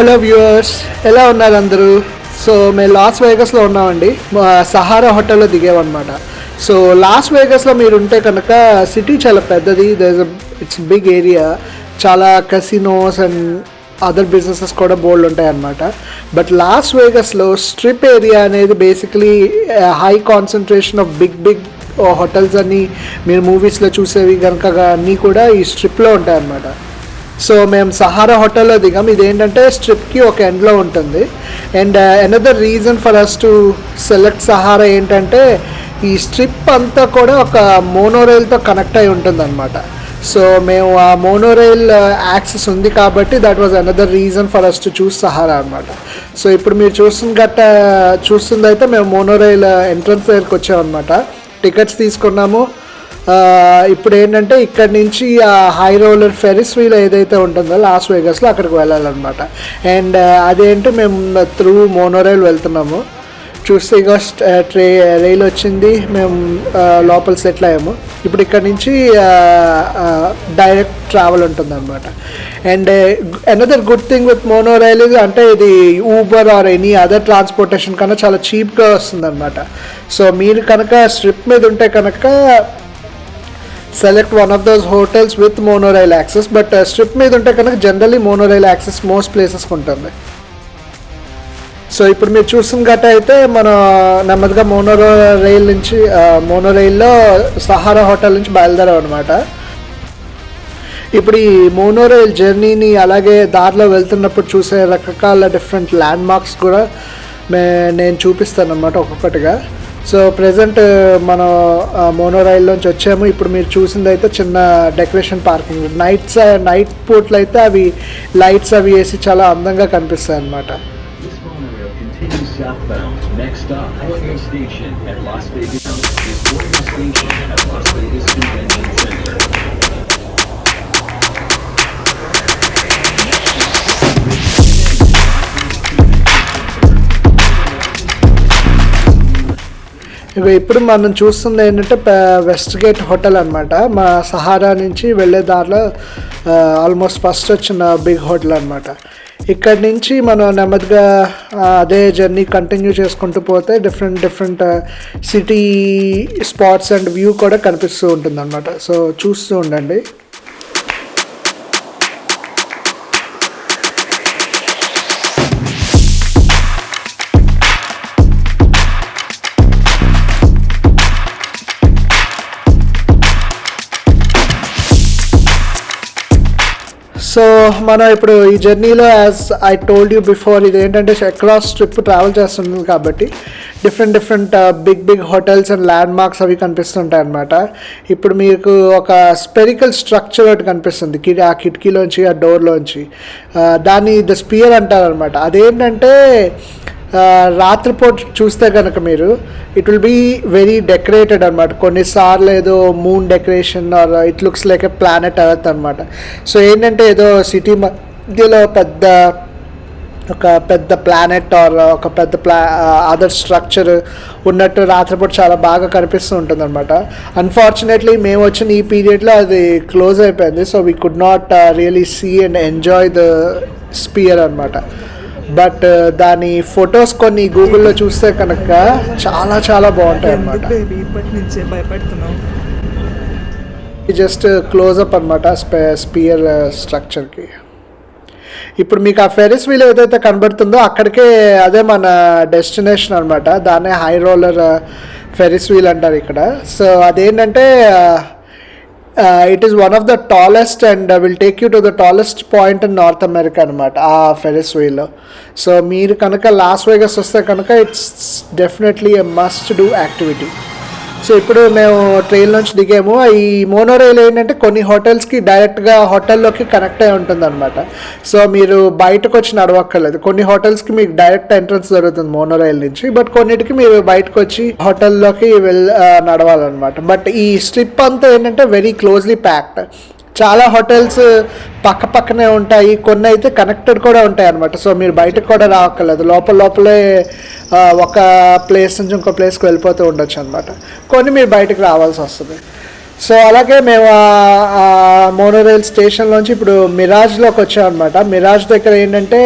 Hello viewers, ఎలా ఉన్నారు అందరూ? సో మేము లాస్ వేగస్లో ఉన్నామండి. సహారా హోటల్లో దిగామన్నమాట. సో లాస్ వేగస్లో మీరు ఉంటే కనుక సిటీ చాలా పెద్దది. It's big area. చాలా కసినోస్ అండ్ అదర్ బిజినెసెస్ కూడా బోల్డ్ ఉంటాయి అన్నమాట. బట్ లాస్ వేగస్లో స్ట్రిప్ ఏరియా అనేది basically high concentration of big hotels అన్నీ మీరు మూవీస్లో చూసేవి కనుక అన్నీ కూడా ఈ స్ట్రిప్లో ఉంటాయి అన్నమాట. సో మేము సహారా హోటల్లో దిగాం. ఇదేంటంటే స్ట్రిప్కి ఒక ఎండ్లో ఉంటుంది. And another reason for us to select Sahara ఏంటంటే ఈ స్ట్రిప్ అంతా కూడా ఒక మోనోరైల్తో కనెక్ట్ అయి ఉంటుంది అనమాట. సో మేము ఆ మోనోరైల్ యాక్సెస్ ఉంది కాబట్టి that was another reason for us to choose Sahara అనమాట. సో ఇప్పుడు మీరు చూస్తుందైతే మేము మోనోరైల్ ఎంట్రన్స్ దగ్గరికి వచ్చామన్నమాట. టికెట్స్ తీసుకున్నాము. ఇప్పుడు ఏంటంటే ఇక్కడ నుంచి ఆ హై రోలర్ ఫెరిస్ వీల్ ఏదైతే ఉంటుందో లాస్ వేగస్లో అక్కడికి వెళ్ళాలన్నమాట. అండ్ అదేంటి మేము త్రూ మోనోరైల్ వెళ్తున్నాము. చూస్తే ఇక రైలు వచ్చింది. మేము లోపల సెటిల్ అయ్యాము. ఇప్పుడు ఇక్కడ నుంచి డైరెక్ట్ ట్రావెల్ ఉంటుంది అనమాట. And another good thing with monorail అంటే ఇది Uber or any other transportation కన్నా చాలా చీప్గా వస్తుంది అనమాట. సో మీరు కనుక స్ట్రిప్ మీద ఉంటే కనుక select one of those hotels with monorail access. But strip మీద ఉంటే కనుక జనరలీ మోనోరైల్ యాక్సెస్ మోస్ట్ ప్లేసెస్కి ఉంటుంది. సో ఇప్పుడు మీరు చూసిన గట్ట అయితే మనం నెమ్మదిగా మోనోరైల్లో సహారా హోటల్ నుంచి బయలుదేరాం అనమాట. ఇప్పుడు ఈ మోనోరైల్ జర్నీని అలాగే దారిలో వెళ్తున్నప్పుడు చూసే రకరకాల డిఫరెంట్ ల్యాండ్ మార్క్స్ కూడా నేను చూపిస్తాను అనమాట ఒక్కొక్కటిగా. సో ప్రజెంట్ మనం మోనోరైల్లోంచి వచ్చాము. ఇప్పుడు మీరు చూసింది అయితే చిన్న డెకరేషన్ పార్కింగ్. నైట్ పూట్లు అయితే అవి లైట్స్ అవి వేసి చాలా అందంగా కనిపిస్తాయి అన్నమాట. ఇక ఇప్పుడు మనం చూస్తుంది ఏంటంటే వెస్ట్ గేట్ హోటల్ అనమాట. మా సహారా నుంచి వెళ్ళే దారిలో ఆల్మోస్ట్ ఫస్ట్ వచ్చిన బిగ్ హోటల్ అనమాట. ఇక్కడి నుంచి మనం నెమ్మదిగా అదే జర్నీ కంటిన్యూ చేసుకుంటూ పోతే different city spots and view కూడా కనిపిస్తూ ఉంటుంది అనమాట. సో చూస్తూ ఉండండి. సో మనం ఇప్పుడు ఈ జర్నీలో as I told you before ఇది ఏంటంటే అక్రాస్ ట్రిప్ ట్రావెల్ చేస్తుంది కాబట్టి different big hotels and landmarks అవి కనిపిస్తుంటాయి అన్నమాట. ఇప్పుడు మీకు ఒక స్పెరికల్ స్ట్రక్చర్ ఒకటి కనిపిస్తుంది ఆ కిటికీలోంచి ఆ డోర్లోంచి. దాన్ని ద స్పియర్ అంటారనమాట. అదేంటంటే రాత్రిపూట చూస్తే కనుక మీరు it will be very decorated అనమాట. కొన్నిసార్లు ఏదో moon decoration or it looks like a planet earth అనమాట. సో ఏంటంటే ఏదో సిటీ మధ్యలో ఒక పెద్ద ప్లానెట్ ఆర్ ఒక పెద్ద అదర్ స్ట్రక్చర్ ఉన్నట్టు రాత్రిపూట చాలా బాగా కనిపిస్తూ ఉంటుంది అనమాట. అన్ఫార్చునేట్లీ మేము వచ్చిన ఈ పీరియడ్లో అది క్లోజ్ అయిపోయింది. So we could not really see and enjoy the sphere అనమాట. బట్ దాని ఫొటోస్ కొన్ని గూగుల్లో చూస్తే కనుక చాలా బాగుంటాయి అన్నమాట. జస్ట్ క్లోజప్ అనమాట స్పియర్ స్ట్రక్చర్కి. ఇప్పుడు మీకు ఆ ఫెరిస్ వీల్ ఏదైతే కనబడుతుందో అక్కడికే అదే మన డెస్టినేషన్ అనమాట. దాన్నే హై రోలర్ ఫెరిస్ వీల్ అంటారు ఇక్కడ. సో అదేంటంటే it is one of the tallest and will take you to the tallest point in north America అనమాట ఆ ఫెరిస్ వీల్. సో మీరు కనుక లాస్ వేగస్ వస్తే కనుక it's definitely a must do activity. So ఇప్పుడు మేము ట్రైన్ నుంచి దిగాము. ఈ మోనోరైల్ ఏంటంటే కొన్ని హోటల్స్కి డైరెక్ట్గా హోటల్లోకి కనెక్ట్ అయి ఉంటుంది అనమాట. సో మీరు బయటకు వచ్చి నడవక్కర్లేదు. కొన్ని హోటల్స్కి మీకు డైరెక్ట్ ఎంట్రన్స్ దొరుకుతుంది మోనోరైల్ నుంచి. బట్ కొన్నిటికి మీరు బయటకు వచ్చి హోటల్లోకి నడవాలన్నమాట. బట్ ఈ స్ట్రిప్ అంతా ఏంటంటే వెరీ క్లోజ్లీ ప్యాక్డ్. చాలా హోటల్స్ పక్కనే ఉంటాయి. కొన్ని అయితే కనెక్టెడ్ కూడా ఉంటాయి అన్నమాట. సో మీరు బయటకు కూడా రావక్కర్లేదు. లోపలే ఒక ప్లేస్ నుంచి ఇంకో ప్లేస్కి వెళ్ళిపోతూ ఉండొచ్చు అనమాట. కొన్ని మీరు బయటకు రావాల్సి వస్తుంది. సో అలాగే మేము మోనోరైల్ స్టేషన్లోంచి ఇప్పుడు మిరాజ్లోకి వచ్చామన్నమాట. మిరాజ్ దగ్గర ఏంటంటే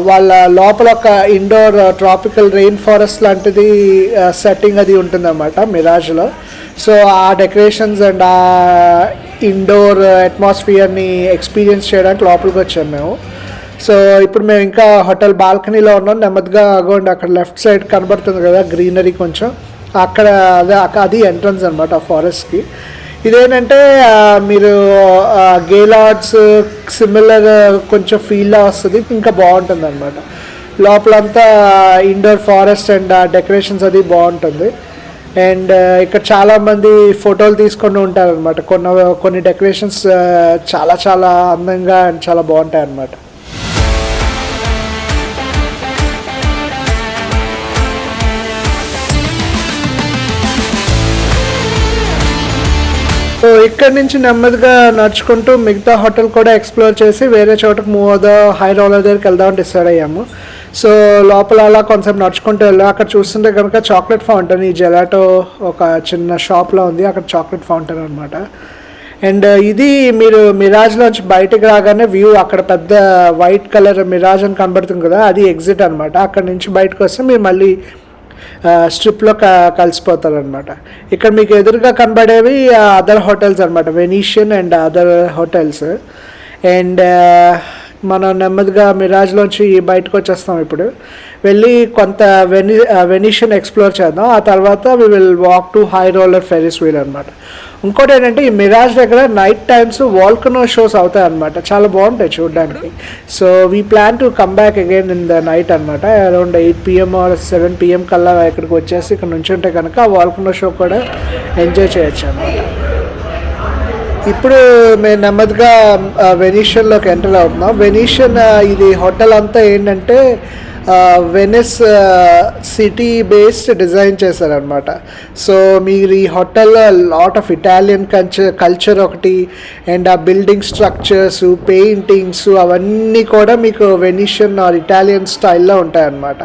వాళ్ళ లోపల ఒక ఇండోర్ ట్రాపికల్ రెయిన్ ఫారెస్ట్ లాంటిది సెట్టింగ్ అది ఉంటుందన్నమాట మిరాజ్లో. సో ఆ డెకరేషన్స్ అండ్ ఆ ఇండోర్ అట్మాస్ఫియర్ని ఎక్స్పీరియన్స్ చేయడానికి లోపలికి వచ్చాము మేము. సో ఇప్పుడు మేము ఇంకా హోటల్ బాల్కనీలో ఉన్నాం. నెమ్మదిగా అగోండి అక్కడ లెఫ్ట్ సైడ్ కనబడుతుంది కదా గ్రీనరీ కొంచెం, అక్కడ అది ఎంట్రన్స్ అనమాట ఆ ఫారెస్ట్కి. ఇదేంటంటే మీరు గేలార్డ్స్ సిమిలర్ కొంచెం ఫీల్లా వస్తుంది, ఇంకా బాగుంటుంది అనమాట. లోపలంతా ఇండోర్ ఫారెస్ట్ అండ్ డెకరేషన్స్ అది బాగుంటుంది. అండ్ ఇక్కడ చాలామంది ఫోటోలు తీసుకొని ఉంటారనమాట. కొన్ని డెకరేషన్స్ చాలా చాలా అందంగా అండ్ చాలా బాగుంటాయి అన్నమాట. సో ఇక్కడ నుంచి నెమ్మదిగా నడుచుకుంటూ మిగతా హోటల్ కూడా ఎక్స్ప్లోర్ చేసి వేరే చోటకు మూవ్ అవుదాం, హై రోలర్ దగ్గరికి వెళ్దామని డిసైడ్ అయ్యాము. సో లోపల అలా కొంచెం నడుచుకుంటూ వెళ్ళాం. అక్కడ చూస్తుంటే కనుక చాక్లెట్ ఫౌంటైన్, ఈ జెలాటో ఒక చిన్న షాప్లో ఉంది, అక్కడ చాక్లెట్ ఫౌంటైన్ అనమాట. అండ్ ఇది మీరు మిరాజ్లోంచి బయటకు రాగానే వ్యూ అక్కడ పెద్ద వైట్ కలర్ మిరాజ్ అని కనబడుతుంది కదా, అది ఎగ్జిట్ అనమాట. అక్కడ నుంచి బయటకు వస్తే మీరు మళ్ళీ స్ట్రిప్లో కలిసిపోతారనమాట. ఇక్కడ మీకు ఎదురుగా కనబడేవి అదర్ హోటల్స్ అనమాట, Venetian and other hotels. And మనం నెమ్మదిగా మిరాజ్లోంచి బయటకు వచ్చేస్తాం. ఇప్పుడు వెళ్ళి కొంత వెనీషియన్ ఎక్స్ప్లోర్ చేద్దాం. ఆ తర్వాత we will walk to High Roller Ferris wheel అనమాట. ఇంకోటి ఏంటంటే ఈ మిరాజ్ దగ్గర నైట్ టైమ్స్ వాల్కనో షోస్ అవుతాయి అనమాట, చాలా బాగుంటాయి చూడడానికి. So we plan to come back again in the night అనమాట. అరౌండ్ 8 PM ఆర్ 7 PM కల్లా ఇక్కడికి వచ్చేసి ఇక్కడ నుంచి ఉంటే కనుక ఆ వాల్కనో షో కూడా ఎంజాయ్ చేయొచ్చు అనమాట. ఇప్పుడు మేము నెమ్మదిగా వెనీషియన్లోకి ఎంటర్ అవుతున్నాం. వెనీషియన్ ఇది హోటల్ అంతా ఏంటంటే వెనిస్ సిటీ బేస్డ్ డిజైన్ చేశారనమాట. సో మీరు ఈ హోటల్లో లాట్ ఆఫ్ ఇటాలియన్ కల్చర్ ఒకటి అండ్ ఆ బిల్డింగ్ స్ట్రక్చర్స్, పెయింటింగ్స్ అవన్నీ కూడా మీకు వెనీషియన్ ఆర్ ఇటాలియన్ స్టైల్లో ఉంటాయన్నమాట.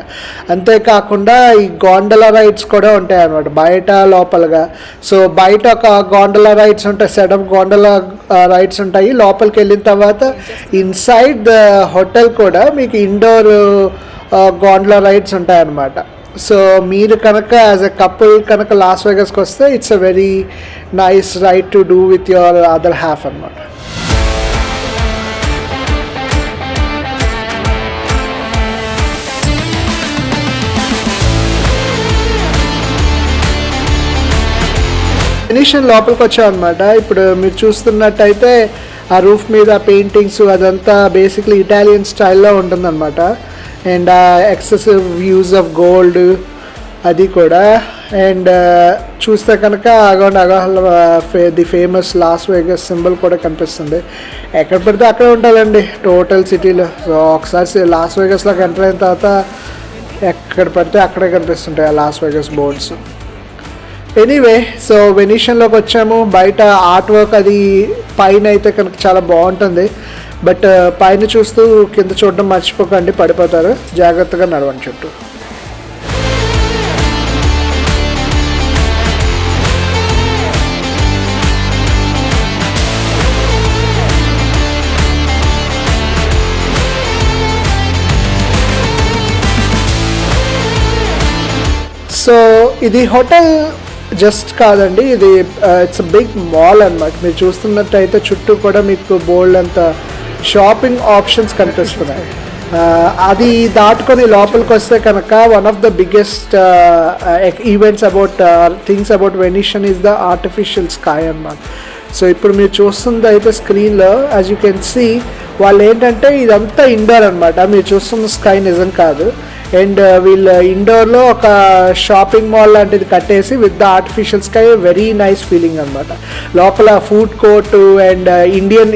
అంతేకాకుండా ఈ గోండలా రైడ్స్ కూడా ఉంటాయన్నమాట బయట లోపలగా. సో బయట ఒక గోండలా రైడ్స్ ఉంటాయి, సెట్ ఆఫ్ గోండలా రైడ్స్ ఉంటాయి. లోపలికి వెళ్ళిన తర్వాత ఇన్సైడ్ ద హోటల్ కూడా మీకు ఇండోర్ గోండ్లా రైడ్స్ ఉంటాయన్నమాట. సో మీరు కనుక యాజ్ ఎ కపుల్ కనుక లాస్ వెగస్కి వస్తే it's a very nice ride to do with your other half అనమాట. వెనీషియన్ లోపలికి వచ్చామన్నమాట. ఇప్పుడు మీరు చూస్తున్నట్టయితే ఆ రూఫ్ మీద పెయింటింగ్స్ అదంతా బేసిక్లీ ఇటాలియన్ స్టైల్లో ఉంటుందన్నమాట. And excessive views of gold అది కూడా. అండ్ చూస్తే కనుక the famous loss Vegas symbol కూడా కనిపిస్తుంది. ఎక్కడ పడితే అక్కడ ఉంటుందండి టోటల్ సిటీలో. సో ఒకసారి లాస్ వేగస్లోకి ఎంటర్ అయిన తర్వాత ఎక్కడ పడితే అక్కడే కనిపిస్తుంటాయి ఆ Las Vegas boards. Anyway, so వెనీషియన్లోకి వచ్చాము. బయట ఆర్ట్ వర్క్ అది పైన అయితే కనుక చాలా బాగుంటుంది. బట్ పైన చూస్తూ కింద చూడడం మర్చిపోకండి, పడిపోతారు. జాగ్రత్తగా నడవండి చుట్టూ. సో ఇది హోటల్ జస్ట్ కాదండి, ఇది ఇట్స్ అ బిగ్ మాల్ అనమాట. మీరు చూస్తున్నట్టయితే చుట్టూ కూడా మీకు బోల్డ్ అంత షాపింగ్ ఆప్షన్స్ కనిపిస్తున్నాయి. అది దాటుకొని లోపలికి వస్తే కనుక one of the biggest events about things about Venetian is the artificial sky అన్నమాట. సో ఇప్పుడు మీరు చూస్తుంది అయితే స్క్రీన్లో యాజ్ యూ కెన్ సీ వాళ్ళు ఏంటంటే ఇదంతా ఇండోర్ అనమాట. మీరు చూస్తున్న స్కై నిజం కాదు. అండ్ వీళ్ళు ఇండోర్లో ఒక షాపింగ్ మాల్ లాంటిది కట్టేసి with the artificial sky, very nice feeling అనమాట. లోపల food court and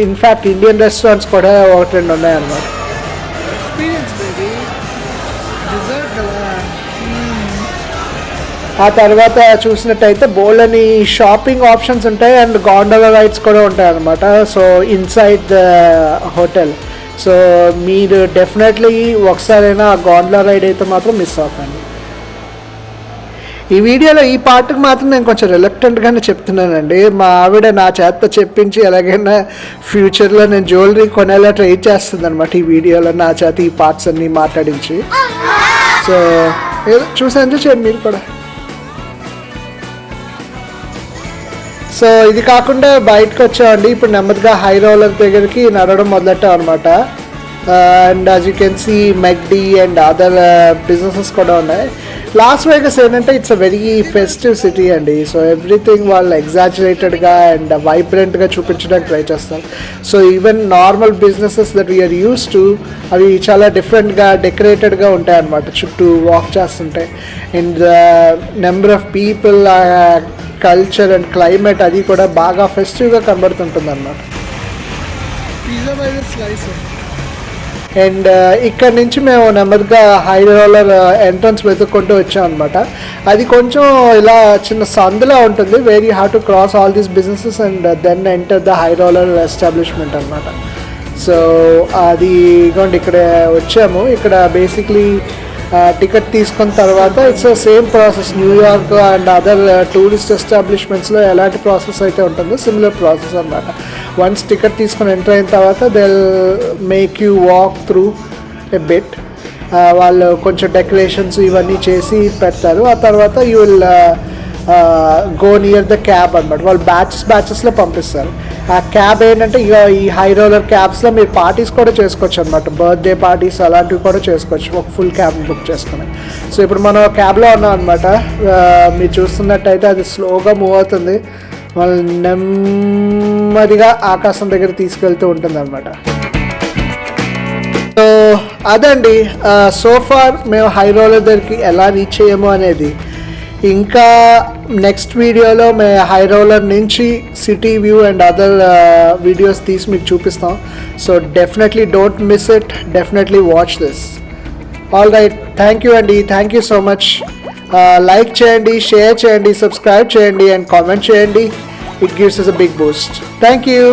in fact Indian restaurants కూడా ఒకటి రెండు ఉన్నాయన్నమాట. ఆ తర్వాత చూసినట్టయితే బోల్డ్ అని షాపింగ్ ఆప్షన్స్ ఉంటాయి అండ్ గోండోలా రైడ్స్ కూడా ఉంటాయి అన్నమాట. So inside the hotel. So మీరు డెఫినెట్లీ ఒకసారైనా ఆ గోండ్లా రైడ్ అయితే మాత్రం మిస్ అవ్వకండి. ఈ వీడియోలో ఈ పార్ట్కి మాత్రం నేను కొంచెం రిలక్టెంట్గానే చెప్తున్నానండి. మా ఆవిడ నా చేత చెప్పించి ఎలాగైనా ఫ్యూచర్లో నేను జ్యువెలరీ కొనేలా ట్రై చేస్తుంది అనమాట ఈ వీడియోలో నా చేత ఈ పార్ట్స్ అన్నీ మాట్లాడించి. సో ఏదో చూసి ఎంజాయ్ చేయండి మీరు కూడా. సో ఇది కాకుండా బయటకు వచ్చామండి. ఇప్పుడు నెమ్మదిగా హై రోలర్ దగ్గరికి నడవడం మొదలెట్టాం అనమాట. And as you can see McD and other businesses కూడా ఉన్నాయి. లాస్ వేగస్ ఏంటంటే it's a very festive city అండి. సో ఎవ్రీథింగ్ వాళ్ళు ఎగ్జాజరేటెడ్గా అండ్ వైబ్రెంట్గా చూపించడానికి ట్రై చేస్తారు. So even normal businesses that we're use to అవి చాలా డిఫరెంట్గా డెకరేటెడ్గా ఉంటాయి అన్నమాట. చుట్టూ వాక్ చేస్తుంటాయి. And number of people, culture and climate అది కూడా బాగా ఫెస్టివ్గా కనబడుతుంటుంది అన్నమాట. అండ్ ఇక్కడ నుంచి మేము నెమ్మదిగా హై రోలర్ ఎంట్రన్స్ వెతుక్కుంటూ వచ్చాం అనమాట. అది కొంచెం ఇలా చిన్న సందులా ఉంటుంది. Very hard to cross all these businesses and then enter the High Roller establishment అనమాట. సో అది ఇగోండి ఇక్కడ వచ్చాము. ఇక్కడ బేసిక్లీ టికెట్ తీసుకున్న తర్వాత it's same process. New York and other tourist ఎస్టాబ్లిష్మెంట్స్లో ఎలాంటి ప్రాసెస్ అయితే ఉంటుందో సిమిలర్ ప్రాసెస్ అనమాట. వన్స్ టికెట్ తీసుకొని ఎంటర్ అయిన తర్వాత they make you walk through a bit. వాళ్ళు కొంచెం డెకరేషన్స్ ఇవన్నీ చేసి పెడతారు. ఆ తర్వాత you will go near the cab అనమాట. వాళ్ళు బ్యాచెస్లో పంపిస్తారు. ఆ క్యాబ్ ఏంటంటే ఇక ఈ హై రోలర్ క్యాబ్స్లో మీరు పార్టీస్ కూడా చేసుకోవచ్చు అనమాట. బర్త్డే పార్టీస్ అలాంటివి కూడా చేసుకోవచ్చు ఒక ఫుల్ క్యాబ్ బుక్ చేసుకుని. సో ఇప్పుడు మనం క్యాబ్లో ఉన్నాం అనమాట. మీరు చూస్తున్నట్టయితే అది స్లోగా మూవ్ అవుతుంది. వాళ్ళు నెమ్మదిగా ఆకాశం దగ్గర తీసుకెళ్తూ ఉంటుంది అనమాట. సో అదండి సోఫార్ మేము హై రోలర్ దగ్గరికి ఎలా రీచ్ అయ్యాము అనేది. ఇంకా నెక్స్ట్ వీడియోలో మేము హై రోలర్ నుంచి city view and other videos తీసి మీకు చూపిస్తాం. So definitely don't miss it. Definitely watch this. All right, thank you అండి. Thank you so much. Like చేయండి, షేర్ చేయండి, సబ్స్క్రైబ్ చేయండి అండ్ కామెంట్ చేయండి. It gives us a big boost. Thank you.